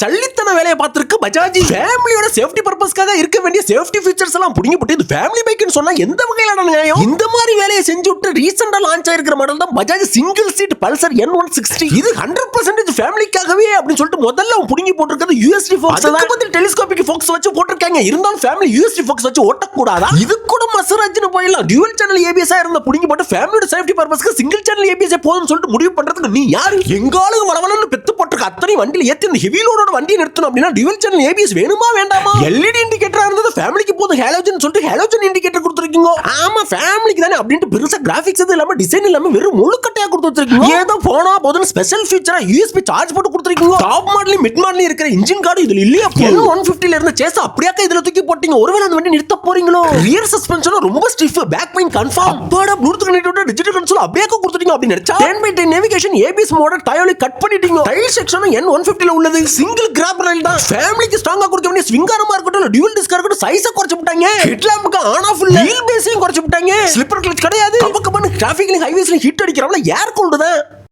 சல்லித்தன வேலையை பார்த்திருக்கு பஜாஜ். ஃபேமிலியோட சேஃப்டி பர்பஸ்க்காக இருக்க வேண்டிய சேஃப்டி ஃபீச்சர்ஸ் எல்லாம் புடிங்கி போட்டு இது ஃபேமிலி பைக்னு சொன்னா எந்த வகையிலான நியாயம்? இந்த மாதிரி வேலையை செஞ்சு விட்டு ரீசெண்டா லான்ச் ஆயிருக்கிற மாடல் தான் Bajaj single seat Pulsar N160. இது 100% ஃபேமிலிக்காகவே அப்படின்னு சொல்லிட்டு முதல்ல புடிங்கி போட்டுருக்கிறது யூஎஸ்டி ஃபோக்ஸ். அதுக்கு பதில் டெலிஸ்கோபிக் ஃபோக்ஸ் வச்சு போட்டுருக்காங்க. இருந்தாலும் ஃபேமிலி யூஎஸ்டி ஃபோக்ஸ் வச்சு ஓட்டக்கூடாதா? இது கூட மசராஜ்னு போயிடலாம். டியூவல் சேனல் ஏபிஎஸ் இருந்த புடிங்கி போட்டு ஃபேமிலியோட சேஃப்டி பர்பஸ்க்கு சிங்கிள் சேனல் ஏபிஎஸ் போதும்னு சொல்லிட்டு முடிவு பண்றதுக்கு நீ யாரு? எங்காலும் வளவலன்னு பெத்து போட்டுருக்க அத்தனை வண்டியில ஏத்தி இந்த ஹெவி லோடோட வண்டியை நிறுத்தணும் அப்படின்னா டியூவல் சேனல் ஏபிஎஸ் வேணுமா வேண்டாமா? எல்இடி இண்டிகேட்டரா இருந்தது ஃபேமிலிக்கு போதும் ஹாலோஜன் சொல்லிட்டு ஹாலோஜன் இண்டிகேட்டர் கொடுத்துருக்கீங்க. ஆமா ஃபேமிலிக்கு தானே அப்படின்ட்டு பெருசா கிராபிக்ஸ் எதுவும் இல்லாம டிசைன் இல்லாம வெறும் முழுக்கட்டையா கொடுத்து வச்சிருக்கீங்க. ஏதோ போனா போதும் ஸ்பெஷல் ஃபீச்சரா யூஎஸ்பி சார்ஜ் போட்டு கொடுத்துருக்கீங்க. டாப் மாடல் மிட் மாடல் இருக்கிற இன்ஜின் கார்டு இதுல இல்லையா? N150 ல இருந்த சேஸ் அப்படியே இதுல தூக்கி போட்டீங்க. ஒருவேளை அந்த வண்டி நிறுத்த போறீங்களோ? ரியர் சஸ்பென்ஷன் ரொம்ப ஸ்டிஃப், பேக் பெயின் கன்ஃபார்ம். அப்பாடா ப்ளூடூத் கனெக்டட் டிஜிட்டல் கன்சோல் அப்படியே கொடுத்துட்டீங்க அப்படி நினைச்சா 10x10 நேவிகேஷன் ஏபிஎஸ் மோட டயோலி கட் பண்ணிட்டீங்க. டைல் செக்ஷன் N150 ல உள்ளது சிங்கிள் கிராப் ரயில் தான். ஃபேமிலிக்கு ஸ்ட்ராங்கா கொடுக்க வேண்டிய ஸ்விங்காரமா இருக்கட்டும் டியூவல் டிஸ்க் இருக்கட்டும் சைஸை குறைச்சு விட்டாங்க. ஹெட் லாம்புக்கு ஆன் ஆஃப் இல்ல, வீல் பேஸையும் குறைச்சு விட்டாங்க. ஸ்லிப்பர் கிளட்ச் கிடையாது. கபக்கபன்னு டிராஃபிக்ல ஹைவேஸ்ல ஹிட் அடிக்கறவல ஏர் கூல்டு தான்.